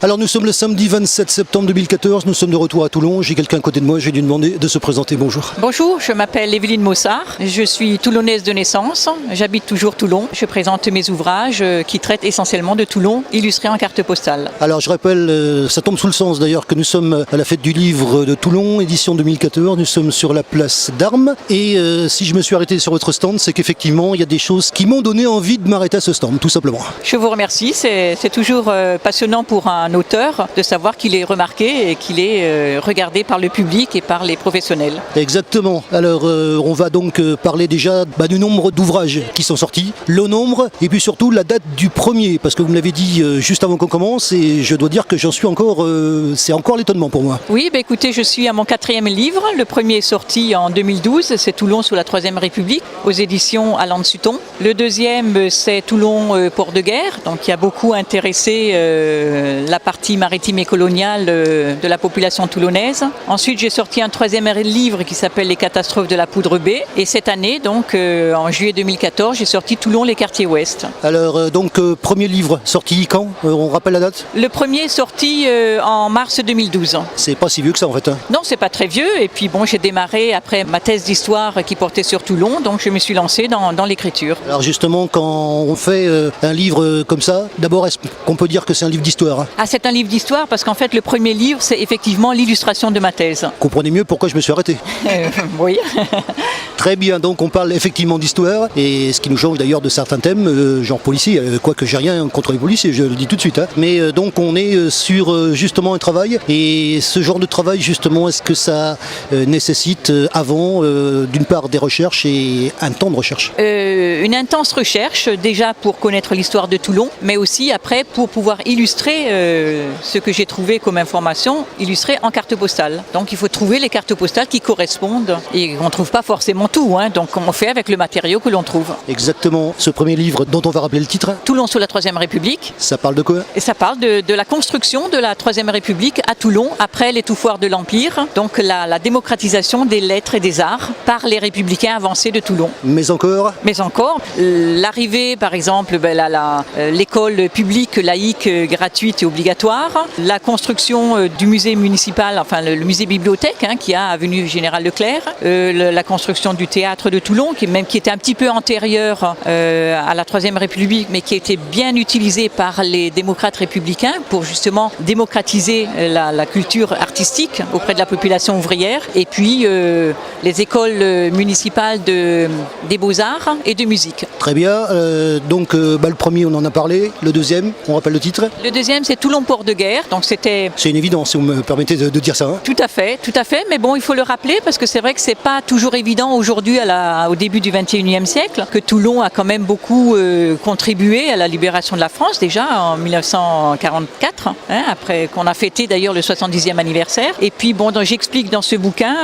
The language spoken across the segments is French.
Alors nous sommes le samedi 27 septembre 2014, nous sommes de retour à Toulon. J'ai quelqu'un à côté de moi, je vais lui demander de se présenter. Bonjour. Bonjour, je m'appelle Évelyne Mossard, je suis toulonnaise de naissance, j'habite toujours Toulon. Je présente mes ouvrages qui traitent essentiellement de Toulon, illustrés en carte postale. Alors je rappelle, ça tombe sous le sens d'ailleurs, que nous sommes à la fête du livre de Toulon, édition 2014. Nous sommes sur la place d'Armes et si je me suis arrêté sur votre stand, c'est qu'effectivement il y a des choses qui m'ont donné envie de m'arrêter à ce stand, tout simplement. Je vous remercie, c'est toujours passionnant pour un auteur de savoir qu'il est remarqué et qu'il est regardé par le public et par les professionnels. Exactement. Alors on va donc parler déjà du nombre d'ouvrages qui sont sortis, le nombre et puis surtout la date du premier, parce que vous me l'avez dit juste avant qu'on commence et je dois dire que j'en suis encore, c'est encore l'étonnement pour moi. Oui, écoutez, je suis à mon 4e livre. Le premier est sorti en 2012, c'est Toulon sous la Troisième République, aux éditions Alain Sutton. Le deuxième, c'est Toulon port de guerre, donc qui a beaucoup intéressé la partie maritime et coloniale de la population toulonnaise. Ensuite, j'ai sorti un troisième livre qui s'appelle Les catastrophes de la poudre B. Et cette année, donc en juillet 2014, j'ai sorti Toulon, les quartiers ouest. Alors premier livre sorti quand on rappelle la date? Le premier est sorti en mars 2012. C'est pas si vieux que ça en fait. Non, c'est pas très vieux. Et puis j'ai démarré après ma thèse d'histoire qui portait sur Toulon, donc je me suis lancée dans l'écriture. Alors justement, quand on fait un livre comme ça, d'abord est-ce qu'on peut dire que c'est un livre d'histoire? Ah, c'est un livre d'histoire parce qu'en fait le premier livre c'est effectivement l'illustration de ma thèse. Comprenez mieux pourquoi je me suis arrêté. Oui. Très bien, donc on parle effectivement d'histoire et ce qui nous change d'ailleurs de certains thèmes, genre policier, quoique j'ai rien contre les policiers, je le dis tout de suite. Mais donc on est sur justement un travail et ce genre de travail justement, est-ce que ça nécessite avant d'une part des recherches et un temps de recherche? Une intense recherche déjà pour connaître l'histoire de Toulon, mais aussi après pour pouvoir illustrer ce que j'ai trouvé comme information, illustré en carte postale. Donc il faut trouver les cartes postales qui correspondent et on ne trouve pas forcément tout, donc on fait avec le matériau que l'on trouve. Exactement, ce premier livre dont on va rappeler le titre. Toulon sous la Troisième République. Ça parle de quoi? Et ça parle de la construction de la Troisième République à Toulon après l'étouffoir de l'Empire, donc la démocratisation des lettres et des arts par les républicains avancés de Toulon. Mais encore, l'arrivée par exemple, l'école publique laïque gratuite et obligatoire, la construction du musée municipal, enfin le musée bibliothèque qui a avenue Général Leclerc, la construction du théâtre de Toulon qui était un petit peu antérieure à la Troisième République mais qui a été bien utilisée par les démocrates républicains pour justement démocratiser la culture artistique auprès de la population ouvrière et puis les écoles municipales des beaux-arts et de musique. Très bien, le premier on en a parlé, le deuxième, on rappelle le titre? Le deuxième c'est Toulon port de guerre, donc c'était... C'est une évidence si vous me permettez de dire ça. Tout à fait, mais bon il faut le rappeler parce que c'est vrai que c'est pas toujours évident aujourd'hui au début du XXIe siècle que Toulon a quand même beaucoup contribué à la libération de la France déjà en 1944, après qu'on a fêté d'ailleurs le 70e anniversaire. Et puis donc j'explique dans ce bouquin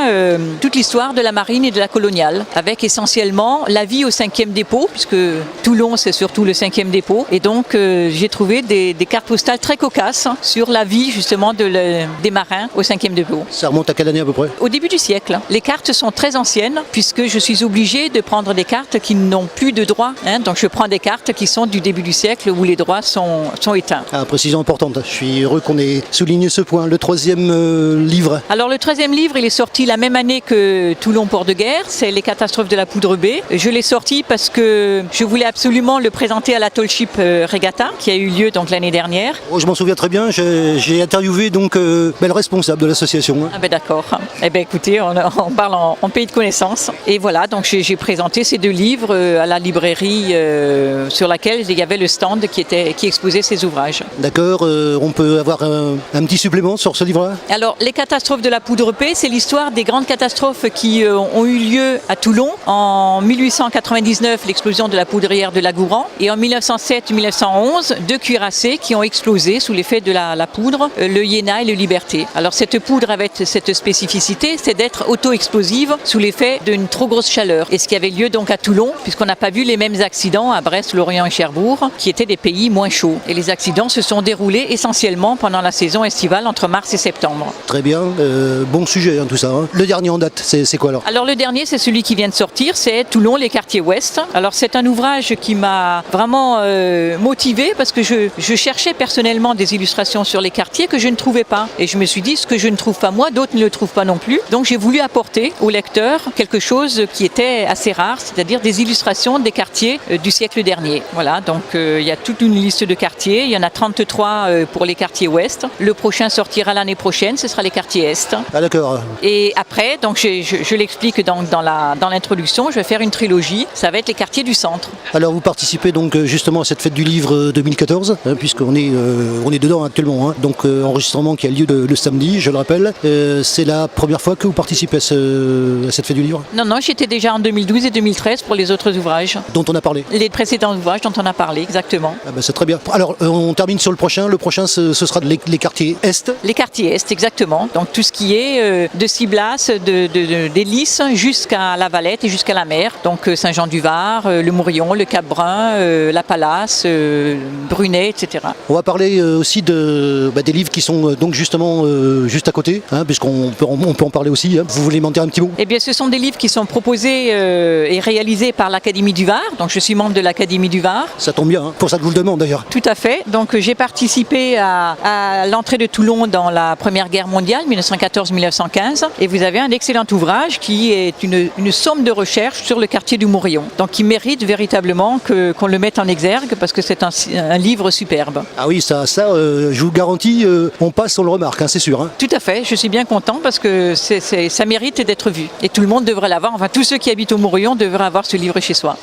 toute l'histoire de la marine et de la coloniale, avec essentiellement la vie au 5e dépôt, puisque Toulon c'est surtout le 5e dépôt. Et donc j'ai trouvé des cartes postales très cocasses sur la vie justement des marins au 5e dépôt. Ça remonte à quelle année à peu près? Au début du siècle. Les cartes sont très anciennes puisque je suis obligée de prendre des cartes qui n'ont plus de droits. Donc je prends des cartes qui sont du début du siècle où les droits sont éteints. Précision importante, je suis heureux qu'on ait souligné ce point. Le troisième livre? Alors le troisième livre, il est sorti la même année que Toulon port de guerre, c'est Les catastrophes de la poudre B. Je l'ai sorti parce que je voulais absolument le présenter à la Tall Ship Regatta qui a eu lieu donc l'année dernière. Je m'en souviens très bien, j'ai interviewé donc le responsable de l'association. Ah d'accord. Écoutez, on parle en pays de connaissance. Et voilà, donc j'ai présenté ces deux livres à la librairie sur laquelle il y avait le stand qui exposait ces ouvrages. D'accord, on peut avoir un petit supplément sur ce livre-là? Alors, Les catastrophes de la poudre P, c'est l'histoire des grandes catastrophes qui ont eu lieu à Toulon. En 1899, l'explosion de la poudrière de Lagouran. Et en 1907-1911, deux cuirassés qui ont explosé sous l'effet de la poudre, le Iéna et le Liberté. Alors, cette poudre avait cette spécificité, c'est d'être auto-explosive sous l'effet d'une trop grosse chaleur. Et ce qui avait lieu donc à Toulon, puisqu'on n'a pas vu les mêmes accidents à Brest, Lorient et Cherbourg, qui étaient des pays moins chauds. Et les accidents se sont déroulés essentiellement pendant la saison estivale entre mars et septembre. Très bien, bon sujet tout ça. Le dernier en date, c'est quoi alors? Alors le dernier, c'est celui qui vient de sortir, c'est Toulon, les quartiers ouest. Alors c'est un ouvrage qui m'a vraiment motivée parce que je cherchais personnellement des des illustrations sur les quartiers que je ne trouvais pas. Et je me suis dit, ce que je ne trouve pas moi, d'autres ne le trouvent pas non plus. Donc j'ai voulu apporter au lecteur quelque chose qui était assez rare, c'est-à-dire des illustrations des quartiers du siècle dernier. Voilà, donc il y a toute une liste de quartiers. Il y en a 33 pour les quartiers ouest. Le prochain sortira l'année prochaine, ce sera les quartiers est. Ah d'accord. Et après, donc je l'explique dans l'introduction, je vais faire une trilogie. Ça va être les quartiers du centre. Alors vous participez donc justement à cette fête du livre 2014, puisqu'on est, on est dedans actuellement. Donc enregistrement qui a lieu le samedi, je le rappelle. C'est la première fois que vous participez à cette fête du livre? Non, j'étais déjà en 2012 et 2013 pour les autres ouvrages. Dont on a parlé? Les précédents ouvrages dont on a parlé, exactement. Ah ben c'est très bien. Alors on termine sur le prochain. Le prochain ce sera les quartiers est. Les quartiers est, exactement. Donc tout ce qui est de Ciblas, des Lys jusqu'à la Valette et jusqu'à la mer. Donc Saint-Jean-du-Var, le Mourion, le Cap-Brun, la Palace, Brunet, etc. On va parler aussi des livres qui sont donc justement juste à côté, puisqu'on peut en parler aussi. Vous voulez m'en dire un petit mot? Eh bien, ce sont des livres qui sont proposés et réalisés par l'Académie du Var. Donc, je suis membre de l'Académie du Var. Ça tombe bien, pour ça que je vous le demande d'ailleurs. Tout à fait. Donc, j'ai participé à l'entrée de Toulon dans la Première Guerre mondiale, 1914-1915. Et vous avez un excellent ouvrage qui est une somme de recherche sur le quartier du Mourion. Donc, qui mérite véritablement qu'on le mette en exergue parce que c'est un livre superbe. Ah oui, ça je vous garantis, on passe, on le remarque, c'est sûr. Tout à fait. Je suis bien content parce que ça mérite d'être vu. Et tout le monde devrait l'avoir. Enfin, tous ceux qui habitent au Mourion devraient avoir ce livre chez soi.